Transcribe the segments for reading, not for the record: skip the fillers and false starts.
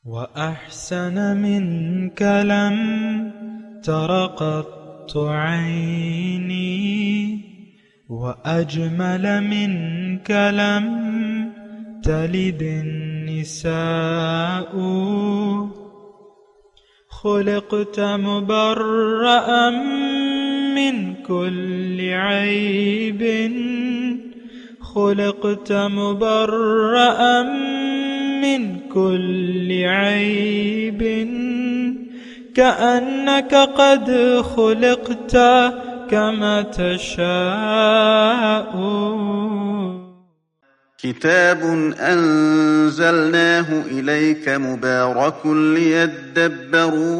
وأحسن منك لم تر قط عيني وأجمل منك لم تلد النساء خلقت مبرأ من كل عيب خلقت مبرأ من كل عيب كأنك قد خلقت كما تشاء. كتاب أنزلناه إليك مبارك ليدبروا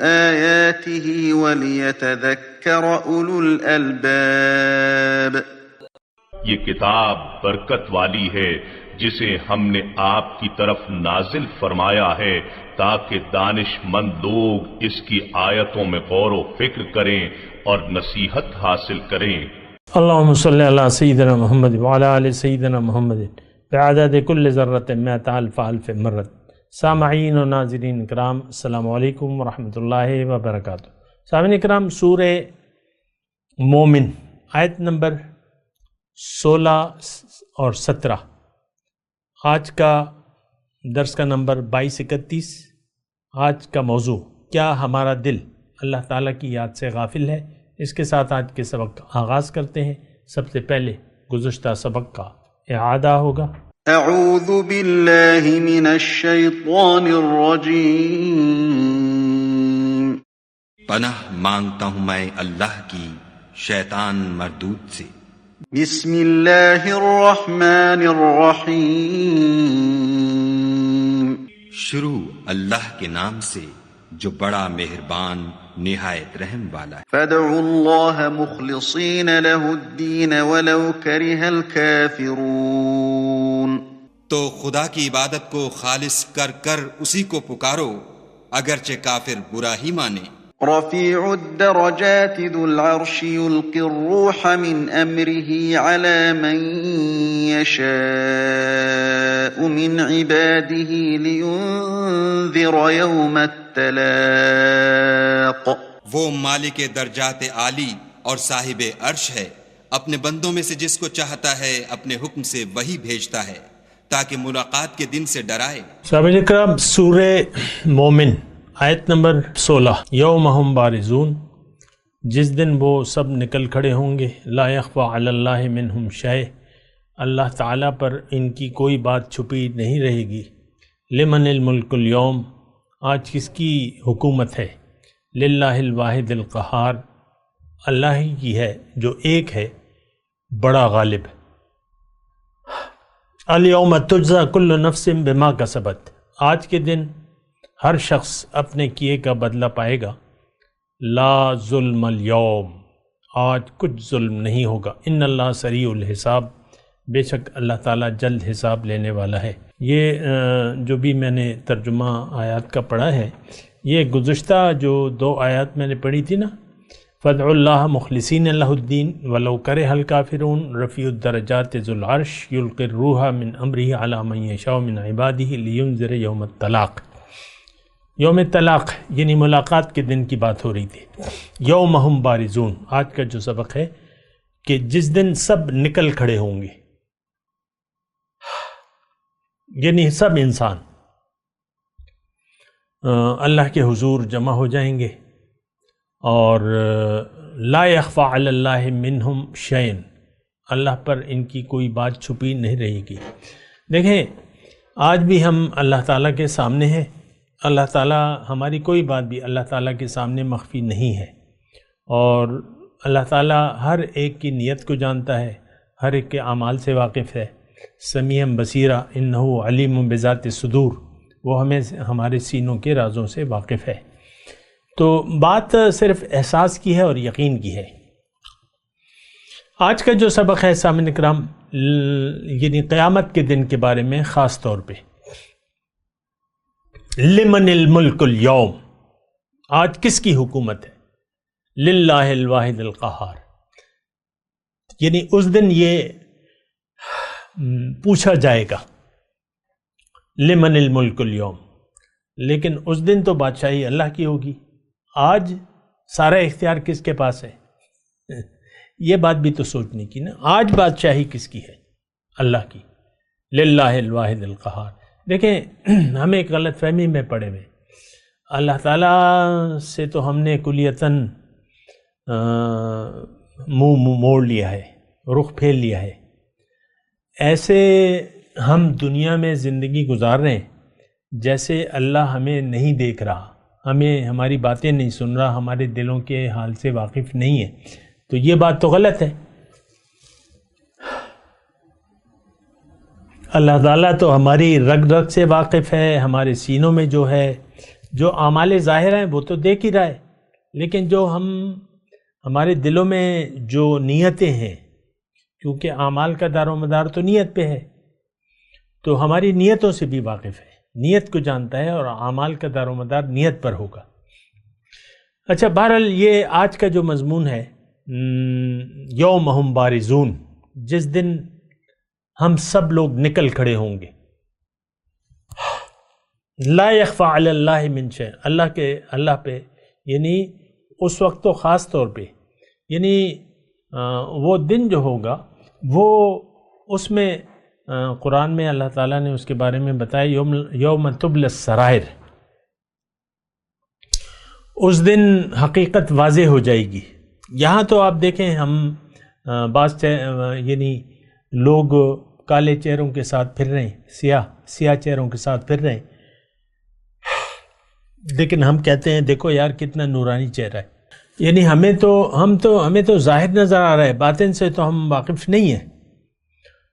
آياته وليتذكر أولو الألباب. یہ کتاب برکت والی ہے جسے ہم نے آپ کی طرف نازل فرمایا ہے تاکہ دانش مند لوگ اس کی آیتوں میں غور و فکر کریں اور نصیحت حاصل کریں. اللہم صلی علی سیدنا محمد وعلی آل سیدنا محمد بعدد کل ذرۃ مئۃ الف الف مرۃ. سامعین و ناظرین اکرام، السلام علیکم ورحمۃ اللہ وبرکاتہ. سامعین اکرام، سورہ مومن آیت نمبر 16 اور 17. آج کا درس کا نمبر 2231. آج کا موضوع، کیا ہمارا دل اللہ تعالیٰ کی یاد سے غافل ہے؟ اس کے ساتھ آج کے سبق کا آغاز کرتے ہیں. سب سے پہلے گزشتہ سبق کا اعادہ ہوگا. اعوذ باللہ من الشیطان الرجیم. پناہ مانگتا ہوں میں اللہ کی شیطان مردود سے. بسم اللہ الرحمن الرحیم. شروع اللہ کے نام سے جو بڑا مہربان نہایت رحم والا ہے. فادعوا اللہ مخلصین لہ الدین ولو کرہ الکافرون. تو خدا کی عبادت کو خالص کر کر اسی کو پکارو اگرچہ کافر برا ہی مانے. رفیع الدرجات ذو العرش یلقی الروح من امرہ علی من یشاء من عباده لینذر یوم التلاق. وہ مالک درجات عالی اور صاحب عرش ہے، اپنے بندوں میں سے جس کو چاہتا ہے اپنے حکم سے وہی بھیجتا ہے تاکہ ملاقات کے دن سے ڈرائے. سامعین اکرام، سورہ مومن آیت نمبر 16. یوم ہم بارزون، جس دن وہ سب نکل کھڑے ہوں گے. لا یخفی علی اللہ منہم شیء، اللہ تعالیٰ پر ان کی کوئی بات چھپی نہیں رہے گی. لمن الملک اليوم، آج کس کی حکومت ہے؟ للہ الواحد القہار، اللہ ہی کی ہے جو ایک ہے، بڑا غالب. الیوم تجزی کل نفس بما کسبت، آج کے دن ہر شخص اپنے کیے کا بدلہ پائے گا. لا ظلم اليوم، آج کچھ ظلم نہیں ہوگا. ان اللہ سریع الحساب، بے شک اللہ تعالیٰ جلد حساب لینے والا ہے. یہ جو بھی میں نے ترجمہ آیات کا پڑھا ہے، یہ گزشتہ جو 2 آیات میں نے پڑھی تھی نا، فادعوا اللہ مخلصین لہ الدین ولو کرہ الکافرون، رفیع الدرجات ذو العرش یلقی الروح من امرہ علی من یشاء من عبادہ لینذر یوم الطلاق. یوم طلاق یعنی ملاقات کے دن کی بات ہو رہی تھی. یوم ہم بارزون، آج کا جو سبق ہے کہ جس دن سب نکل کھڑے ہوں گے، یعنی سب انسان اللہ کے حضور جمع ہو جائیں گے. اور لا یخفی علی اللہ منہم شیء، اللہ پر ان کی کوئی بات چھپی نہیں رہے گی. دیکھیں، آج بھی ہم اللہ تعالیٰ کے سامنے ہیں. اللہ تعالیٰ، ہماری کوئی بات بھی اللہ تعالیٰ کے سامنے مخفی نہیں ہے. اور اللہ تعالیٰ ہر ایک کی نیت کو جانتا ہے، ہر ایک کے اعمال سے واقف ہے. سمیع بصیرہ انہ علیم بذات الصدور، وہ ہمیں ہمارے سینوں کے رازوں سے واقف ہے. تو بات صرف احساس کی ہے اور یقین کی ہے. آج کا جو سبق ہے سامعین اکرام، یعنی قیامت کے دن کے بارے میں خاص طور پہ. لمن الملک اليوم، آج کس کی حکومت ہے؟ للہ الواحد القہار، یعنی اس دن یہ پوچھا جائے گا لمن الملک اليوم، لیکن اس دن تو بادشاہی اللہ کی ہوگی، آج سارا اختیار کس کے پاس ہے؟ یہ بات بھی تو سوچنے کی نا، آج بادشاہی کس کی ہے؟ اللہ کی، للہ الواحد القہار۔ دیکھیں ہم ایک غلط فہمی میں پڑے ہوئے، اللہ تعالیٰ سے تو ہم نے کلیتاً منہ موڑ لیا ہے، رخ پھیر لیا ہے، ایسے ہم دنیا میں زندگی گزار رہے ہیں جیسے اللہ ہمیں نہیں دیکھ رہا، ہمیں ہماری باتیں نہیں سن رہا، ہمارے دلوں کے حال سے واقف نہیں ہے، تو یہ بات تو غلط ہے۔ اللہ تعالیٰ تو ہماری رگ رگ سے واقف ہے، ہمارے سینوں میں جو ہے، جو اعمال ظاہر ہیں وہ تو دیکھ ہی رہا ہے، لیکن جو ہمارے دلوں میں جو نیتیں ہیں، کیونکہ اعمال کا دار و مدار تو نیت پہ ہے، تو ہماری نیتوں سے بھی واقف ہے، نیت کو جانتا ہے، اور اعمال کا دار و مدار نیت پر ہوگا۔ اچھا، بہرحال یہ آج کا جو مضمون ہے، یوم ہم بارزون، جس دن ہم سب لوگ نکل کھڑے ہوں گے، لا یخفی علی اللہ من شیء، اللہ پہ، یعنی اس وقت تو خاص طور پہ، یعنی وہ دن جو ہوگا وہ، اس میں قرآن میں اللہ تعالیٰ نے اس کے بارے میں بتایا، یوم تبلی السرائر، اس دن حقیقت واضح ہو جائے گی۔ یہاں تو آپ دیکھیں ہم بعض یعنی لوگ کالے چہروں کے ساتھ پھر رہے ہیں، سیاہ چہروں کے ساتھ پھر رہے ہیں، لیکن ہم کہتے ہیں دیکھو یار کتنا نورانی چہرہ ہے، یعنی ہمیں تو ظاہر نظر آ رہا ہے، باطن سے تو ہم واقف نہیں ہیں،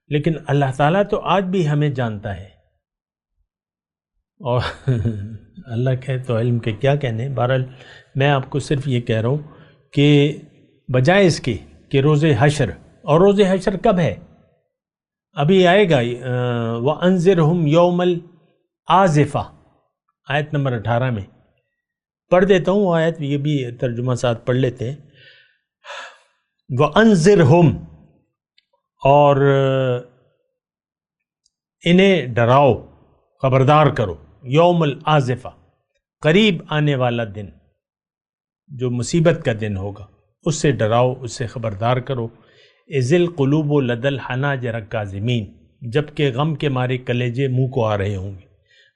لیکن اللہ تعالیٰ تو آج بھی ہمیں جانتا ہے، اور اللہ کے تو علم کے کیا کہنے۔ بہرحال میں آپ کو صرف یہ کہہ رہا ہوں کہ بجائے اس کے کہ روز حشر، اور روز حشر کب ہے؟ ابھی آئے گا، وَأَنذِرْهُمْ يَوْمَ الْآزِفَةِ، آیت نمبر 18 میں پڑھ دیتا ہوں آیت، یہ بھی ترجمہ ساتھ پڑھ لیتے ہیں۔ وَأَنذِرْهُمْ، اور انہیں ڈراؤ، خبردار کرو، یوم الآزفہ، قریب آنے والا دن، جو مصیبت کا دن ہوگا، اس سے ڈراؤ، اس سے خبردار کرو۔ اذ القلوب لدى الحناجر کاظمین، جبکہ غم کے مارے کلیجے منہ کو آ رہے ہوں گے۔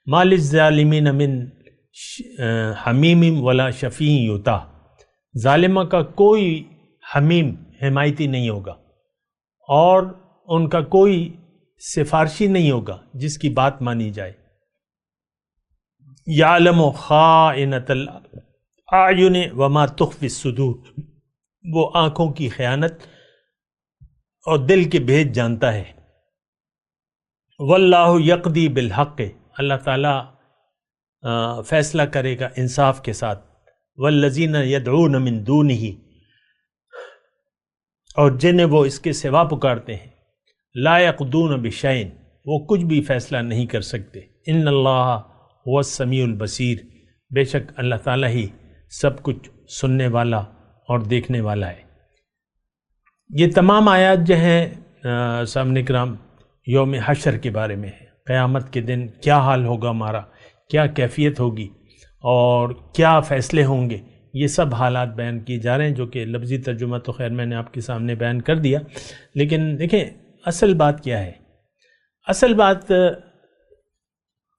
ما للظالمین من حمیم ولا شفیع یطاع، ظالمہ کا کوئی حمیم حمایتی نہیں ہوگا، اور ان کا کوئی سفارشی نہیں ہوگا جس کی بات مانی جائے۔ یعلم خائنۃ الاعین وما تخفی الصدور، وہ آنکھوں کی خیانت اور دل کے بھید جانتا ہے۔ واللہ یقضی بالحق، اللہ تعالیٰ فیصلہ کرے گا انصاف کے ساتھ۔ والذین یدعون من دونہ، اور جنہیں وہ اس کے سوا پکارتے ہیں، لا یقضون بشیء، وہ کچھ بھی فیصلہ نہیں کر سکتے۔ ان اللہ هو السمیع البصیر، بے شک اللہ تعالیٰ ہی سب کچھ سننے والا اور دیکھنے والا ہے۔ یہ تمام آیات جو ہیں سامنے کرام یوم حشر کے بارے میں ہے، قیامت کے دن کیا حال ہوگا ہمارا، کیا کیفیت ہوگی اور کیا فیصلے ہوں گے، یہ سب حالات بیان کیے جا رہے ہیں، جو کہ لفظی ترجمہ تو خیر میں نے آپ کے سامنے بیان کر دیا، لیکن دیکھیں اصل بات کیا ہے؟ اصل بات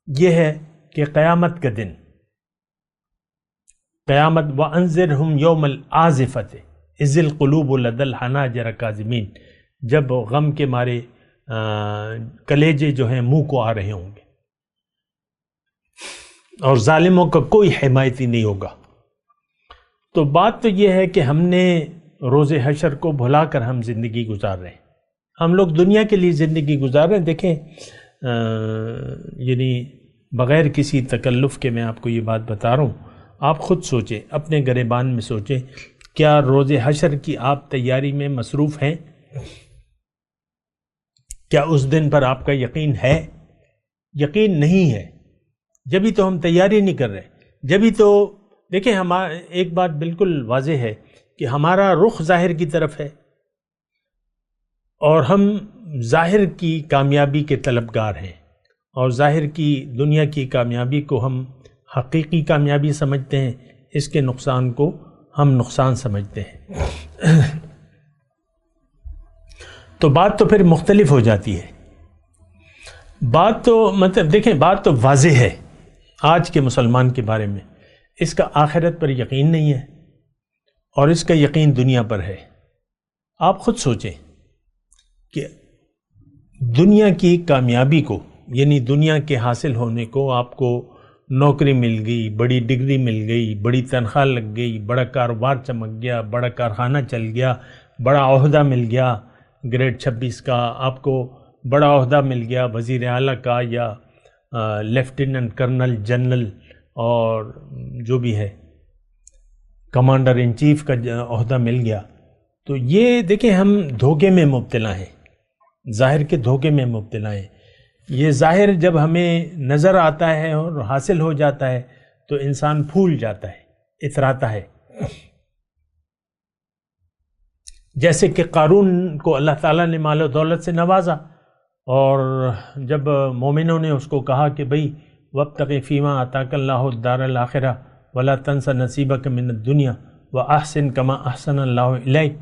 یہ ہے کہ قیامت کا دن، قیامت، وَأَنذِرْهُمْ يَوْمَ الْآزِفَةِ اِذِ الْقُلُوبُ لَدَى الْحَنَاجِرِ کاظمین، جب غم کے مارے کلیجے جو ہیں منہ کو آ رہے ہوں گے، اور ظالموں کا کوئی حمایتی نہیں ہوگا۔ تو بات تو یہ ہے کہ ہم نے روز حشر کو بھلا کر ہم زندگی گزار رہے ہیں، ہم لوگ دنیا کے لیے زندگی گزار رہے ہیں۔ دیکھیں یعنی بغیر کسی تکلف کے میں آپ کو یہ بات بتا رہا ہوں، آپ خود سوچیں، اپنے گریبان میں سوچیں، کیا روز حشر کی آپ تیاری میں مصروف ہیں؟ کیا اس دن پر آپ کا یقین ہے؟ یقین نہیں ہے، جبھی تو ہم تیاری نہیں کر رہے، جبھی تو دیکھیں ایک بات بالکل واضح ہے کہ ہمارا رخ ظاہر کی طرف ہے، اور ہم ظاہر کی کامیابی کے طلبگار ہیں، اور ظاہر کی دنیا کی کامیابی کو ہم حقیقی کامیابی سمجھتے ہیں، اس کے نقصان کو ہم نقصان سمجھتے ہیں۔ تو بات تو پھر مختلف ہو جاتی ہے۔ بات تو مطلب دیکھیں، بات تو واضح ہے آج کے مسلمان کے بارے میں، اس کا آخرت پر یقین نہیں ہے اور اس کا یقین دنیا پر ہے۔ آپ خود سوچیں کہ دنیا کی کامیابی کو، یعنی دنیا کے حاصل ہونے کو، آپ کو نوکری مل گئی، بڑی ڈگری مل گئی، بڑی تنخواہ لگ گئی، بڑا کاروبار چمک گیا، بڑا کارخانہ چل گیا، بڑا عہدہ مل گیا گریڈ 26 کا، آپ کو بڑا عہدہ مل گیا وزیر اعلیٰ کا یا لیفٹیننٹ کرنل جنرل اور جو بھی ہے کمانڈر ان چیف کا عہدہ مل گیا، تو یہ دیکھیں ہم دھوکے میں مبتلا ہیں، ظاہر کے دھوکے میں مبتلا ہیں۔ یہ ظاہر جب ہمیں نظر آتا ہے اور حاصل ہو جاتا ہے تو انسان پھول جاتا ہے، اتراتا ہے۔ جیسے کہ قارون کو اللہ تعالیٰ نے مال و دولت سے نوازا، اور جب مومنوں نے اس کو کہا کہ بھئی وَابْتَغِ فِيمَا آتَاكَ اللَّهُ الدَّارَ الْآخِرَةَ وَلَا تَنْسَ نَصِيبَكَ مِنَ الدُّنْيَا وَأَحْسِنْ كَمَا أَحْسَنَ اللَّهُ إِلَيْكَ،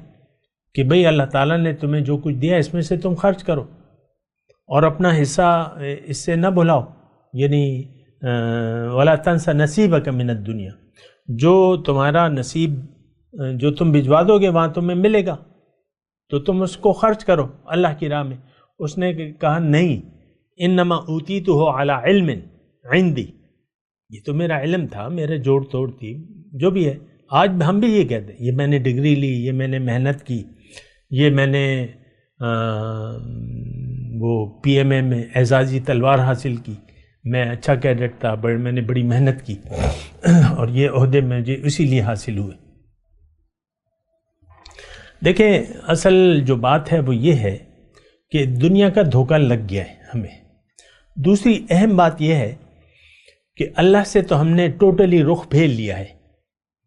کہ بھئی اللہ تعالیٰ نے تمہیں جو کچھ دیا اس میں سے تم خرچ کرو اور اپنا حصہ اس سے نہ بھلاؤ، یعنی وَلَا تَنْسَ نَصِيبَكَ مِنَ الدُّنْيا، جو تمہارا نصیب جو تم بھجوا دو گے وہاں تمہیں ملے گا، تو تم اس کو خرچ کرو اللہ کی راہ میں۔ اس نے کہا نہیں، انما اوتیتہ علی علم عندی، یہ تو میرا علم تھا، میرے جوڑ توڑ تھی، جو بھی ہے۔ آج ہم بھی یہ کہتے ہیں، یہ میں نے ڈگری لی، یہ میں نے محنت کی، یہ میں نے وہ PMA میں اعزازی تلوار حاصل کی، میں اچھا کیڈٹ تھا، میں نے بڑی محنت کی اور یہ عہدے مجھے اسی لیے حاصل ہوئے۔ دیکھیں اصل جو بات ہے وہ یہ ہے کہ دنیا کا دھوکہ لگ گیا ہے ہمیں۔ دوسری اہم بات یہ ہے کہ اللہ سے تو ہم نے ٹوٹلی رخ پھیر لیا ہے،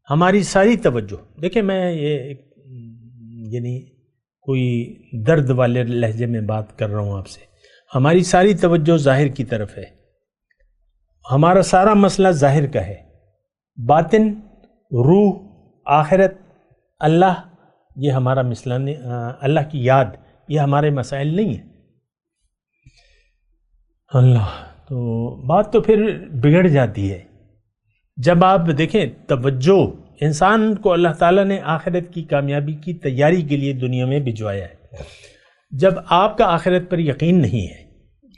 ہماری ساری توجہ، دیکھیں میں یہ یعنی کوئی درد والے لہجے میں بات کر رہا ہوں آپ سے، ہماری ساری توجہ ظاہر کی طرف ہے، ہمارا سارا مسئلہ ظاہر کا ہے، باطن، روح، آخرت، اللہ، یہ ہمارا مسئلہ نہیں، اللہ کی یاد، یہ ہمارے مسائل نہیں ہیں۔ اللہ، تو بات تو پھر بگڑ جاتی ہے جب آپ دیکھیں توجہ، انسان کو اللہ تعالیٰ نے آخرت کی کامیابی کی تیاری کے لیے دنیا میں بھجوایا ہے۔ جب آپ کا آخرت پر یقین نہیں ہے،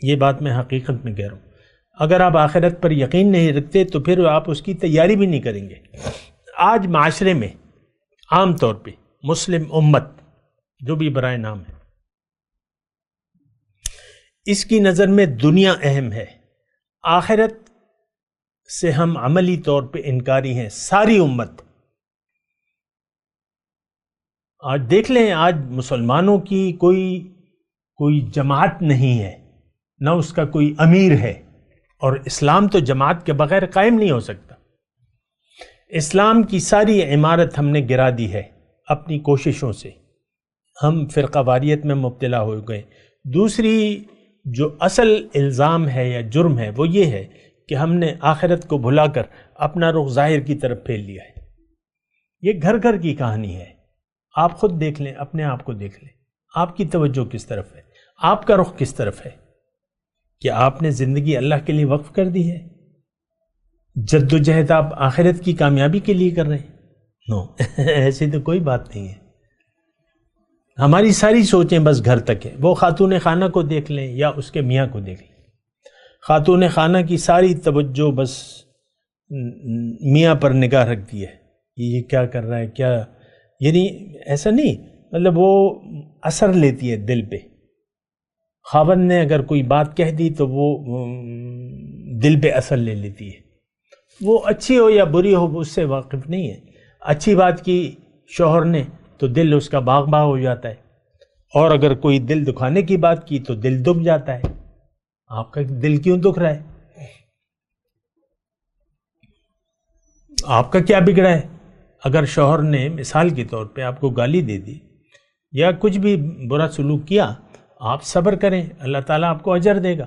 یہ بات میں حقیقت میں کہہ رہا ہوں، اگر آپ آخرت پر یقین نہیں رکھتے تو پھر آپ اس کی تیاری بھی نہیں کریں گے۔ آج معاشرے میں عام طور پہ مسلم امت جو بھی برائے نام ہے، اس کی نظر میں دنیا اہم ہے، آخرت سے ہم عملی طور پہ انکاری ہیں، ساری امت۔ آج دیکھ لیں، آج مسلمانوں کی کوئی جماعت نہیں ہے، نہ اس کا کوئی امیر ہے، اور اسلام تو جماعت کے بغیر قائم نہیں ہو سکتا۔ اسلام کی ساری عمارت ہم نے گرا دی ہے اپنی کوششوں سے، ہم فرقہ واریت میں مبتلا ہو گئے۔ دوسری جو اصل الزام ہے یا جرم ہے وہ یہ ہے کہ ہم نے آخرت کو بھلا کر اپنا رخ ظاہر کی طرف پھیر لیا ہے۔ یہ گھر گھر کی کہانی ہے، آپ خود دیکھ لیں، اپنے آپ کو دیکھ لیں، آپ کی توجہ کس طرف ہے، آپ کا رخ کس طرف ہے؟ کیا آپ نے زندگی اللہ کے لیے وقف کر دی ہے؟ جد و جہد آپ آخرت کی کامیابی کے لیے کر رہے ہیں؟ نو ایسی تو کوئی بات نہیں ہے۔ ہماری ساری سوچیں بس گھر تک ہیں۔ وہ خاتون خانہ کو دیکھ لیں یا اس کے میاں کو دیکھ لیں، خاتون خانہ کی ساری توجہ بس میاں پر نگاہ رکھتی ہے، یہ کیا کر رہا ہے، کیا، یعنی ایسا نہیں، مطلب وہ اثر لیتی ہے دل پہ۔ خاوند نے اگر کوئی بات کہہ دی تو وہ دل پہ اثر لے لیتی ہے، وہ اچھی ہو یا بری ہو اس سے واقف نہیں ہے۔ اچھی بات کی شوہر نے تو دل اس کا باغ باغ ہو جاتا ہے، اور اگر کوئی دل دکھانے کی بات کی تو دل دکھ جاتا ہے۔ آپ کا دل کیوں دکھ رہا ہے؟ آپ کا کیا بگڑا ہے؟ اگر شوہر نے مثال کے طور پہ آپ کو گالی دے دی یا کچھ بھی برا سلوک کیا، آپ صبر کریں، اللہ تعالیٰ آپ کو اجر دے گا۔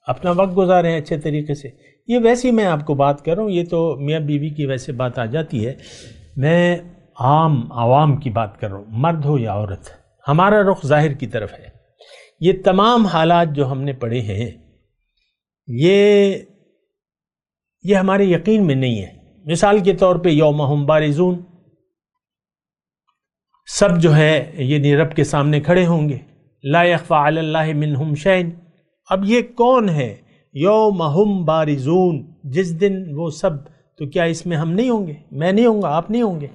اپنا وقت گزاریں اچھے طریقے سے. یہ ویسی میں آپ کو بات کر رہا ہوں، یہ تو میاں بیوی کی ویسے بات آ جاتی ہے. میں عوام کی بات کر رہا ہوں، مرد ہو یا عورت. ہمارا رخ ظاہر کی طرف ہے. یہ تمام حالات جو ہم نے پڑھے ہیں یہ ہمارے یقین میں نہیں ہے. مثال کے طور پہ یوم ہم بارزون، سب جو ہے یعنی رب کے سامنے کھڑے ہوں گے. لا یخفی علی اللہ منہم شیء. اب یہ کون ہے یوم ہم بارزون، جس دن وہ سب، تو کیا اس میں ہم نہیں ہوں گے؟ میں نہیں ہوں گا، آپ نہیں ہوں گے؟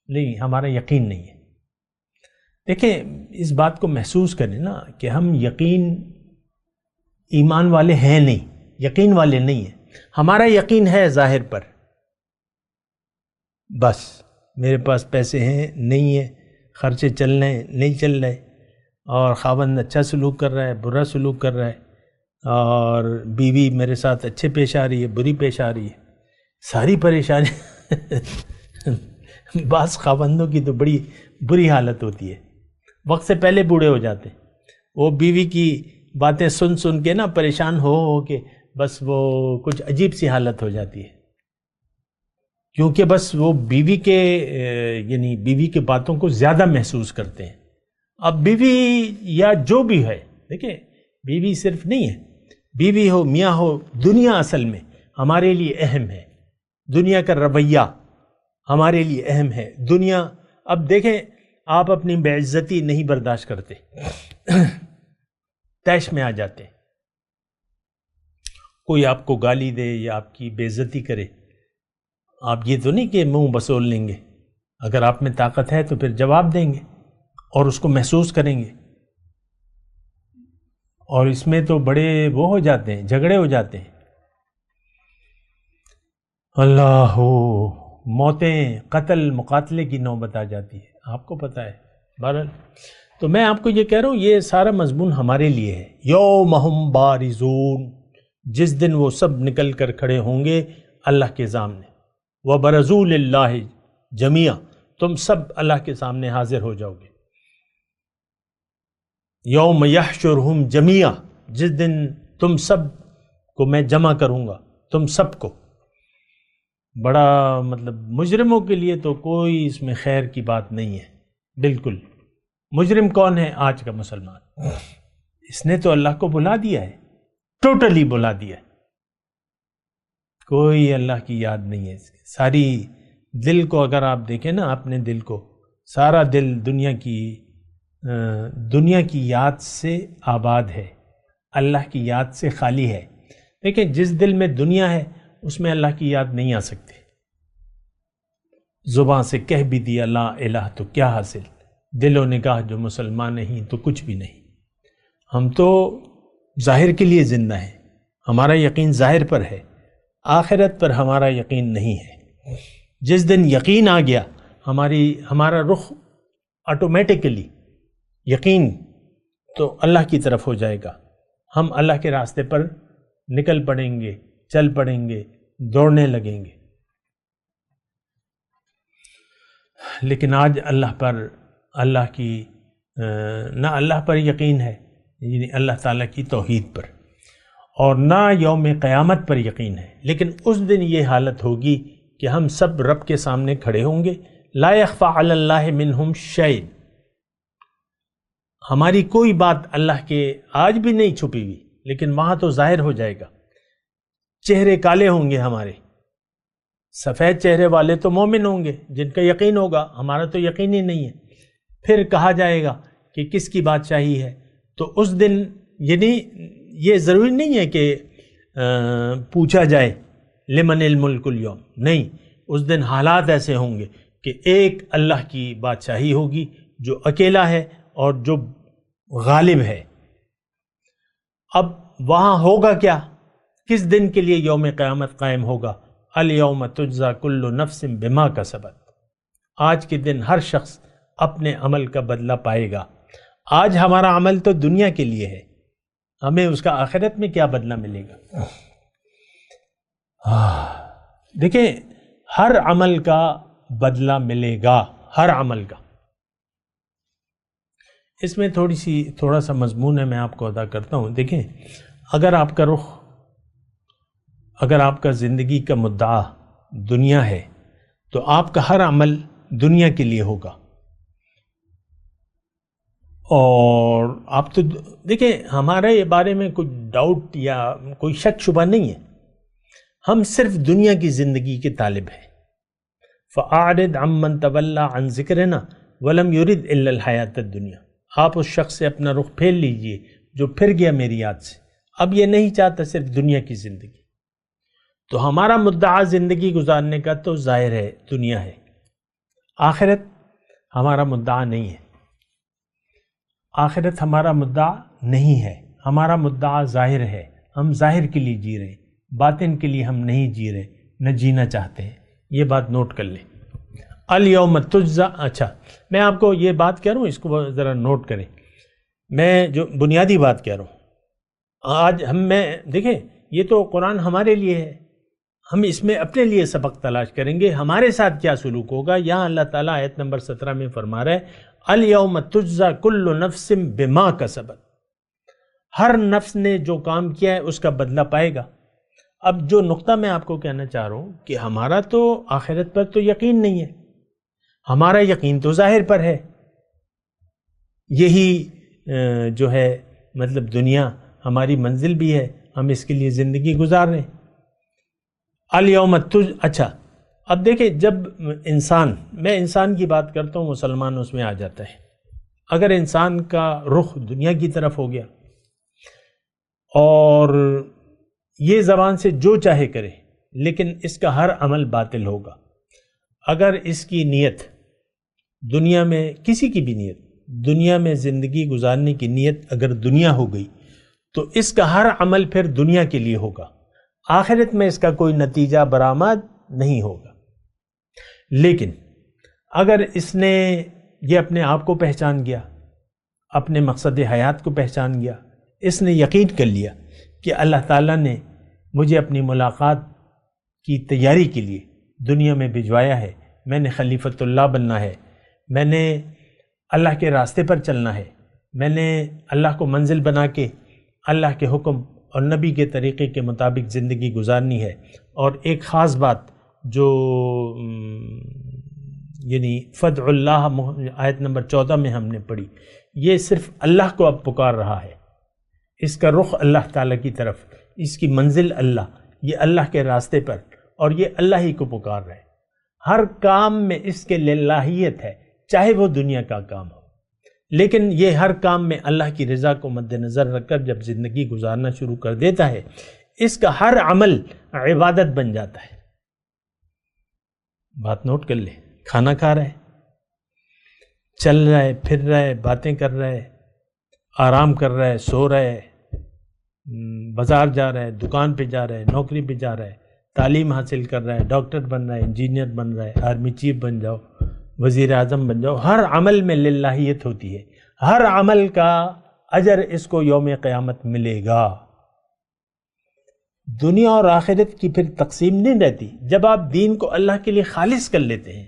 نہیں، ہمارا یقین نہیں ہے. دیکھیں اس بات کو محسوس کریں نا کہ ہم ایمان والے ہیں نہیں، یقین والے نہیں ہیں. ہمارا یقین ہے ظاہر پر، بس میرے پاس پیسے ہیں نہیں ہیں، خرچے چل رہے ہیں نہیں چل رہے، اور خاوند اچھا سلوک کر رہا ہے برا سلوک کر رہا ہے، اور بیوی میرے ساتھ اچھے پیش آ رہی ہے بری پیش آ رہی ہے. ساری پریشانی بعض خاوندوں کی تو بڑی بری حالت ہوتی ہے، وقت سے پہلے بوڑھے ہو جاتے ہیں. وہ بیوی کی باتیں سن سن کے نا پریشان ہو کے بس وہ کچھ عجیب سی حالت ہو جاتی ہے، کیونکہ بس وہ بیوی کے باتوں کو زیادہ محسوس کرتے ہیں. اب بیوی یا جو بھی ہے، دیکھیں بیوی صرف نہیں ہے، بیوی ہو میاں ہو، دنیا اصل میں ہمارے لیے اہم ہے. دنیا کا رویہ ہمارے لیے اہم ہے. دنیا، اب دیکھیں آپ اپنی بے عزتی نہیں برداشت کرتے، طیش میں آ جاتے. کوئی آپ کو گالی دے یا آپ کی بے عزتی کرے، آپ یہ تو نہیں کہ منہ بسول لیں گے. اگر آپ میں طاقت ہے تو پھر جواب دیں گے اور اس کو محسوس کریں گے. اور اس میں تو بڑے وہ ہو جاتے ہیں، جھگڑے ہو جاتے ہیں. اللہ ہو، موتیں، قتل، مقاتلے کی نوبت آ جاتی ہے، آپ کو پتہ ہے. بہرحال تو میں آپ کو یہ کہہ رہا ہوں، یہ سارا مضمون ہمارے لیے ہے. یوم ہم بارزون، جس دن وہ سب نکل کر کھڑے ہوں گے اللہ کے سامنے. وَبَرَزُوا لِلَّهِ جَمِيعًا، تم سب اللہ کے سامنے حاضر ہو جاؤ گے. یوم یحشرہم جمیعا، جس دن تم سب کو میں جمع کروں گا، تم سب کو. بڑا مطلب مجرموں کے لیے تو کوئی اس میں خیر کی بات نہیں ہے. بالکل. مجرم کون ہے؟ آج کا مسلمان. اس نے تو اللہ کو بھلا دیا ہے، ٹوٹلی بھلا دیا ہے. کوئی اللہ کی یاد نہیں ہے. ساری دل کو اگر آپ دیکھیں نا، اپنے دل کو، سارا دل دنیا کی یاد سے آباد ہے، اللہ کی یاد سے خالی ہے. دیکھیں جس دل میں دنیا ہے اس میں اللہ کی یاد نہیں آ سکتی. زبان سے کہہ بھی دیا لا الہ تو کیا حاصل، دل و نگاہ جو مسلمان نہیں تو کچھ بھی نہیں. ہم تو ظاہر کے لیے زندہ ہیں، ہمارا یقین ظاہر پر ہے، آخرت پر ہمارا یقین نہیں ہے. جس دن یقین آ گیا ہمارا رخ آٹومیٹکلی یقین تو اللہ کی طرف ہو جائے گا. ہم اللہ کے راستے پر نکل پڑیں گے، چل پڑیں گے، دوڑنے لگیں گے. لیکن آج نہ اللہ پر یقین ہے، یعنی اللہ تعالیٰ کی توحید پر، اور نہ یوم قیامت پر یقین ہے. لیکن اس دن یہ حالت ہوگی کہ ہم سب رب کے سامنے کھڑے ہوں گے. لا یخفی علی اللہ منہم شیء، ہماری کوئی بات اللہ کے آج بھی نہیں چھپی ہوئی، لیکن وہاں تو ظاہر ہو جائے گا. چہرے کالے ہوں گے ہمارے. سفید چہرے والے تو مومن ہوں گے جن کا یقین ہوگا، ہمارا تو یقین ہی نہیں ہے. پھر کہا جائے گا کہ کس کی بادشاہی ہے. تو اس دن یعنی یہ ضروری نہیں ہے کہ پوچھا جائے لمن الملک اليوم، نہیں. اس دن حالات ایسے ہوں گے کہ ایک اللہ کی بادشاہی ہوگی جو اکیلا ہے اور جو غالب ہے. اب وہاں ہوگا کیا؟ کس دن کے لیے یوم قیامت قائم ہوگا؟ الیوم تجزا کل نفس بما کسبت، آج کے دن ہر شخص اپنے عمل کا بدلہ پائے گا. آج ہمارا عمل تو دنیا کے لیے ہے، ہمیں اس کا آخرت میں کیا بدلہ ملے گا؟ دیکھیں ہر عمل کا بدلہ ملے گا، ہر عمل کا. اس میں تھوڑا سا مضمون ہے، میں آپ کو ادا کرتا ہوں. دیکھیں اگر آپ کا رخ، اگر آپ کا زندگی کا مدعا دنیا ہے تو آپ کا ہر عمل دنیا کے لیے ہوگا. اور آپ تو دیکھیں، ہمارے بارے میں کوئی ڈاؤٹ یا کوئی شک شبہ نہیں ہے، ہم صرف دنیا کی زندگی کے طالب ہیں. فَأَعْرِضْ عَمَّنْ تَوَلَّى عَنْ ذِكْرِنَا وَلَمْ يُرِدْ إِلَّا الْحَيَاةَ الدُّنْيَا. آپ اس شخص سے اپنا رخ پھیر لیجئے جو پھر گیا میری یاد سے، اب یہ نہیں چاہتا صرف دنیا کی زندگی. تو ہمارا مدعا زندگی گزارنے کا تو ظاہر ہے دنیا ہے، آخرت ہمارا مدعا نہیں ہے. آخرت ہمارا مدعا نہیں ہے، ہمارا مدعا ظاہر ہے. ہم ظاہر کے لیے جی رہے ہیں، باطن کے لیے ہم نہیں جی رہے، نہ جینا چاہتے ہیں. یہ بات نوٹ کر لیں. الیوم تجزا، اچھا میں آپ کو یہ بات کہہ رہا ہوں، اس کو ذرا نوٹ کریں. میں جو بنیادی بات کہہ رہا ہوں آج میں دیکھیں، یہ تو قرآن ہمارے لیے ہے، ہم اس میں اپنے لیے سبق تلاش کریں گے ہمارے ساتھ کیا سلوک ہوگا. یہاں اللہ تعالیٰ آیت نمبر 17 میں فرما رہا ہے الیوم تجزا کل نفس بما کسبت. ہر نفس نے جو کام کیا ہے اس کا بدلہ پائے گا. اب جو نقطہ میں آپ کو کہنا چاہ رہا ہوں کہ ہمارا تو آخرت پر تو یقین نہیں ہے، ہمارا یقین تو ظاہر پر ہے. یہی جو ہے مطلب دنیا ہماری منزل بھی ہے، ہم اس کے لیے زندگی گزار رہے ہیں. الیوم اچھا اب دیکھیں، جب میں انسان کی بات کرتا ہوں، مسلمان اس میں آ جاتا ہے. اگر انسان کا رخ دنیا کی طرف ہو گیا اور یہ زبان سے جو چاہے کرے، لیکن اس کا ہر عمل باطل ہوگا. اگر اس کی نیت دنیا میں، کسی کی بھی نیت دنیا میں زندگی گزارنے کی نیت اگر دنیا ہو گئی تو اس کا ہر عمل پھر دنیا کے لیے ہوگا، آخرت میں اس کا کوئی نتیجہ برآمد نہیں ہوگا. لیکن اگر اس نے یہ اپنے آپ کو پہچان گیا، اپنے مقصد حیات کو پہچان گیا، اس نے یقین کر لیا کہ اللہ تعالیٰ نے مجھے اپنی ملاقات کی تیاری کے لیے دنیا میں بھجوایا ہے، میں نے خلیفۃ اللہ بننا ہے، میں نے اللہ کے راستے پر چلنا ہے، میں نے اللہ کو منزل بنا کے اللہ کے حکم اور نبی کے طریقے کے مطابق زندگی گزارنی ہے. اور ایک خاص بات جو یعنی فدع اللہ آیت نمبر 14 میں ہم نے پڑھی، یہ صرف اللہ کو اب پکار رہا ہے، اس کا رخ اللہ تعالیٰ کی طرف، اس کی منزل اللہ، یہ اللہ کے راستے پر، اور یہ اللہ ہی کو پکار رہا ہے. ہر کام میں اس کے للہیت ہے، چاہے وہ دنیا کا کام ہو. لیکن یہ ہر کام میں اللہ کی رضا کو مد نظر رکھ کر جب زندگی گزارنا شروع کر دیتا ہے، اس کا ہر عمل عبادت بن جاتا ہے. بات نوٹ کر لے، کھانا کھا رہا ہے، چل رہا ہے، پھر رہا ہے، باتیں کر رہا ہے، آرام کر رہا ہے، سو رہا ہے، بازار جا رہا ہے، دکان پہ جا رہا ہے، نوکری پہ جا رہا ہے، تعلیم حاصل کر رہا ہے، ڈاکٹر بن رہا ہے، انجینئر بن رہا ہے، آرمی چیف بن جاؤ، وزیر اعظم بن جاؤ، ہر عمل میں للہیت ہوتی ہے. ہر عمل کا اجر اس کو یوم قیامت ملے گا. دنیا اور آخرت کی پھر تقسیم نہیں رہتی. جب آپ دین کو اللہ کے لیے خالص کر لیتے ہیں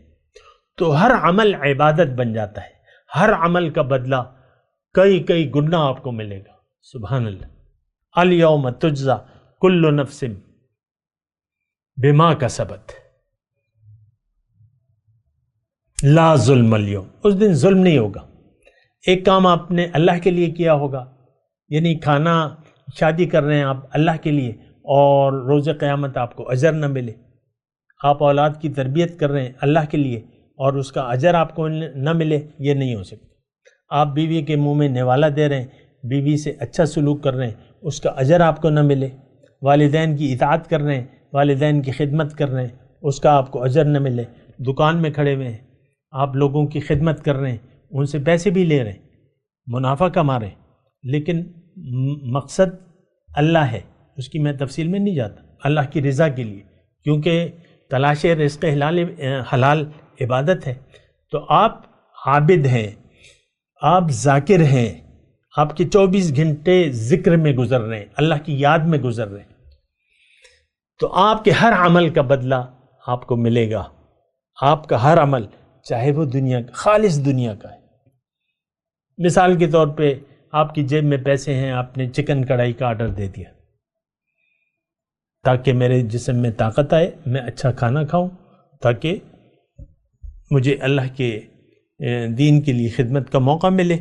تو ہر عمل عبادت بن جاتا ہے، ہر عمل کا بدلہ کئی گنا آپ کو ملے گا. سبحان اللہ. الیوم تجزا کل نفس بما کسبت لا ظلم اليوم. اس دن ظلم نہیں ہوگا. ایک کام آپ نے اللہ کے لیے کیا ہوگا، یعنی کھانا شادی کر رہے ہیں آپ اللہ کے لیے، اور روز قیامت آپ کو اجر نہ ملے. آپ اولاد کی تربیت کر رہے ہیں اللہ کے لیے اور اس کا اجر آپ کو نہ ملے، یہ نہیں ہو سکتا. آپ بیوی کے منہ میں نوالا دے رہے ہیں، بیوی سے اچھا سلوک کر رہے ہیں، اس کا اجر آپ کو نہ ملے. والدین کی اطاعت کر رہے ہیں، والدین کی خدمت کر رہے ہیں، اس کا آپ کو اجر نہ ملے. دکان میں کھڑے ہوئے ہیں، آپ لوگوں کی خدمت کر رہے ہیں، ان سے پیسے بھی لے رہے ہیں، منافع کما رہے ہیں، لیکن مقصد اللہ ہے. اس کی میں تفصیل میں نہیں جاتا. اللہ کی رضا کے لیے، کیونکہ تلاش رزق حلال عبادت ہے. تو آپ عابد ہیں، آپ ذاکر ہیں، آپ کے 24 گھنٹے ذکر میں گزر رہے ہیں، اللہ کی یاد میں گزر رہے ہیں، تو آپ کے ہر عمل کا بدلہ آپ کو ملے گا. آپ کا ہر عمل، چاہے وہ دنیا کا، خالص دنیا کا ہے. مثال کے طور پہ آپ کی جیب میں پیسے ہیں، آپ نے چکن کڑھائی کا آرڈر دے دیا تاکہ میرے جسم میں طاقت آئے، میں اچھا کھانا کھاؤں، تاکہ مجھے اللہ کے دین کے لیے خدمت کا موقع ملے۔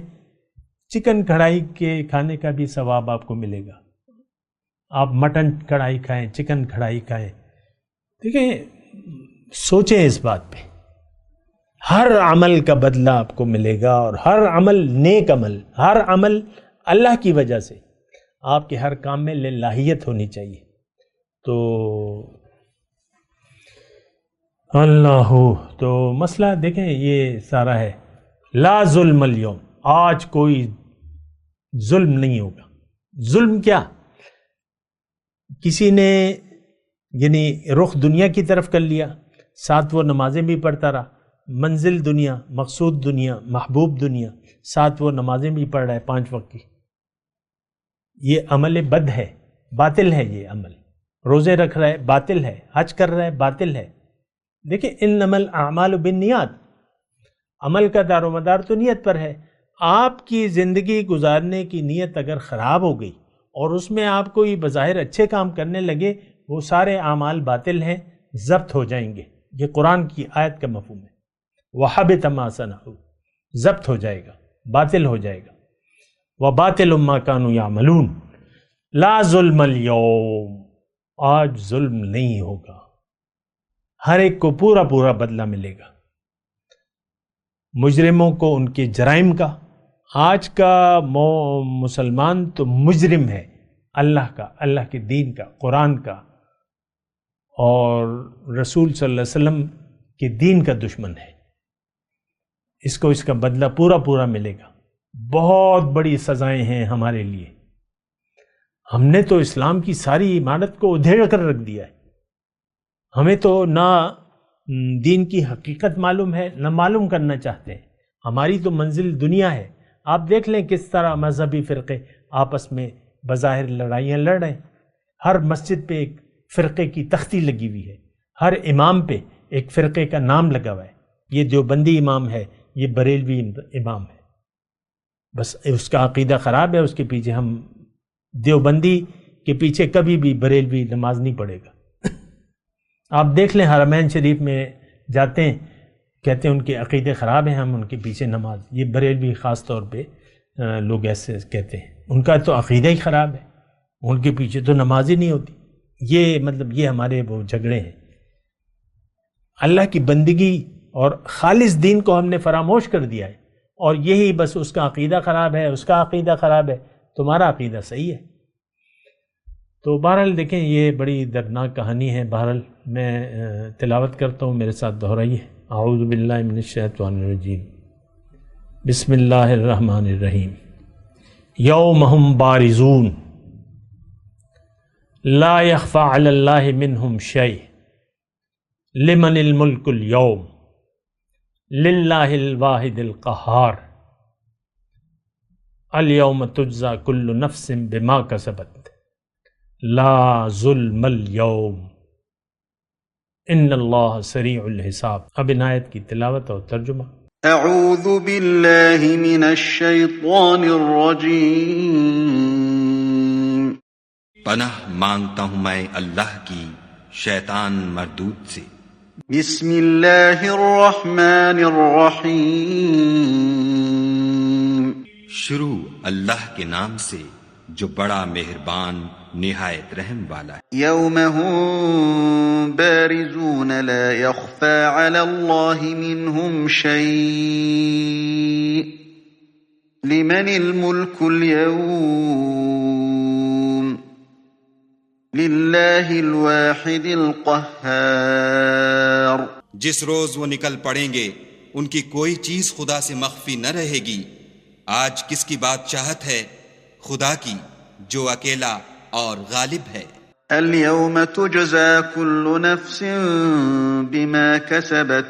چکن کڑھائی کے کھانے کا بھی ثواب آپ کو ملے گا۔ آپ مٹن کڑھائی کھائیں، چکن کڑھائی کھائیں، دیکھیں سوچیں اس بات پہ، ہر عمل کا بدلہ آپ کو ملے گا، اور ہر عمل نیک عمل، ہر عمل اللہ کی وجہ سے، آپ کے ہر کام میں للہیت ہونی چاہیے۔ تو اللہ تو مسئلہ دیکھیں یہ سارا ہے، لا ظلم اليوم، آج کوئی ظلم نہیں ہوگا۔ ظلم کیا؟ کسی نے یعنی رخ دنیا کی طرف کر لیا، ساتھ وہ نمازیں بھی پڑھتا رہا، منزل دنیا، مقصود دنیا، محبوب دنیا، ساتھ وہ نمازیں بھی پڑھ رہا ہے 5 وقت کی، یہ عمل بد ہے، باطل ہے یہ عمل۔ روزے رکھ رہا ہے، باطل ہے، حج کر رہا ہے، باطل ہے۔ دیکھیں انما الاعمال بالنیات، عمل کا دار و مدار تو نیت پر ہے۔ آپ کی زندگی گزارنے کی نیت اگر خراب ہو گئی اور اس میں آپ کوئی بظاہر اچھے کام کرنے لگے، وہ سارے اعمال باطل ہیں، ضبط ہو جائیں گے۔ یہ قرآن کی آیت کا مفہوم ہے، وَحَبِطَ مَا صَنَعُوا، ضبط ہو جائے گا، باطل ہو جائے گا۔ وَبَاطِلٌ مَا كَانُوا يَعْمَلُونَ، لا ظلم اليوم، آج ظلم نہیں ہوگا، ہر ایک کو پورا پورا بدلہ ملے گا۔ مجرموں کو ان کے جرائم کا، آج کا مسلمان تو مجرم ہے، اللہ کا، اللہ کے دین کا، قرآن کا اور رسول صلی اللہ علیہ وسلم کے دین کا دشمن ہے۔ اس کو اس کا بدلہ پورا پورا ملے گا۔ بہت بڑی سزائیں ہیں ہمارے لیے۔ ہم نے تو اسلام کی ساری عمارت کو ادھیڑ کر رکھ دیا ہے، ہمیں تو نہ دین کی حقیقت معلوم ہے، نہ معلوم کرنا چاہتے ہیں۔ ہماری تو منزل دنیا ہے۔ آپ دیکھ لیں کس طرح مذہبی فرقے آپس میں بظاہر لڑائیاں لڑ رہے ہیں۔ ہر مسجد پہ ایک فرقے کی تختی لگی ہوئی ہے، ہر امام پہ ایک فرقے کا نام لگا ہوا ہے، یہ دیوبندی امام ہے، یہ بریلوی امام ہے۔ بس اس کا عقیدہ خراب ہے، اس کے پیچھے ہم دیوبندی کے پیچھے کبھی بھی بریلوی نماز نہیں پڑھے گا۔ آپ دیکھ لیں حرمین شریف میں جاتے ہیں، کہتے ہیں ان کے عقیدے خراب ہیں، ہم ان کے پیچھے نماز، یہ بریلوی خاص طور پہ لوگ ایسے کہتے ہیں، ان کا تو عقیدہ ہی خراب ہے، ان کے پیچھے تو نماز ہی نہیں ہوتی۔ یہ مطلب یہ ہمارے وہ جھگڑے ہیں۔ اللہ کی بندگی اور خالص دین کو ہم نے فراموش کر دیا ہے، اور یہی بس اس کا عقیدہ خراب ہے، اس کا عقیدہ خراب ہے، تمہارا عقیدہ صحیح ہے۔ تو بہرحال دیکھیں یہ بڑی دردناک کہانی ہے۔ بہرحال میں تلاوت کرتا ہوں، میرے ساتھ دہرائیے۔ اعوذ باللہ من الشیطان الرجیم، بسم اللہ الرحمن الرحیم۔ یوم ہم بارزون لا یخفی علی اللہ منہم شیء لمن الملک اليوم للہ الواحد القہار الیوم تجزی کل نفس بما کسبت لا ظلم اليوم ان اللہ سریع الحساب۔ اب ان آیت کی تلاوت اور ترجمہ۔ اعوذ باللہ من الشیطان الرجیم، پناہ مانگتا ہوں میں اللہ کی شیطان مردود سے۔ بسم اللہ الرحمن الرحیم، شروع اللہ کے نام سے جو بڑا مہربان نہایت رحم والا ہے۔ یوم ہم بارزون لا یخفی علی اللہ منہم شیء لمن الملک اليوم للہ الواحد القہار۔ جس روز وہ نکل پڑیں گے ان کی کوئی چیز خدا سے مخفی نہ رہے گی۔ آج کس کی بادشاہت ہے؟ خدا کی جو اکیلا اور غالب ہے۔ اليوم تجزى كل نفس بما كسبت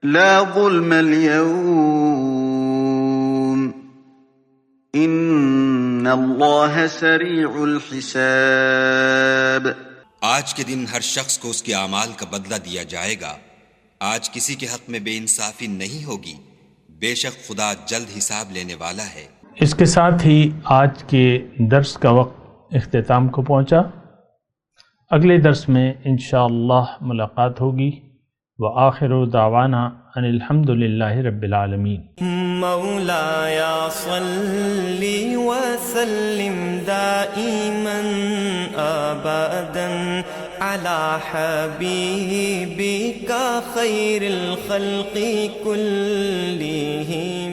لا ظلم اليوم ان اللہ سریع الحساب۔ آج کے دن ہر شخص کو اس کے اعمال کا بدلہ دیا جائے گا۔ آج کسی کے حق میں بے انصافی نہیں ہوگی، بے شک خدا جلد حساب لینے والا ہے۔ اس کے ساتھ ہی آج کے درس کا وقت اختتام کو پہنچا. اگلے درس میں انشاءاللہ ملاقات ہوگی. وآخر دعوانا ان الحمد للہ رب العالمین. مولایا صلی وسلم دائما ابدا علی حبیبک خیر الخلق کلہم.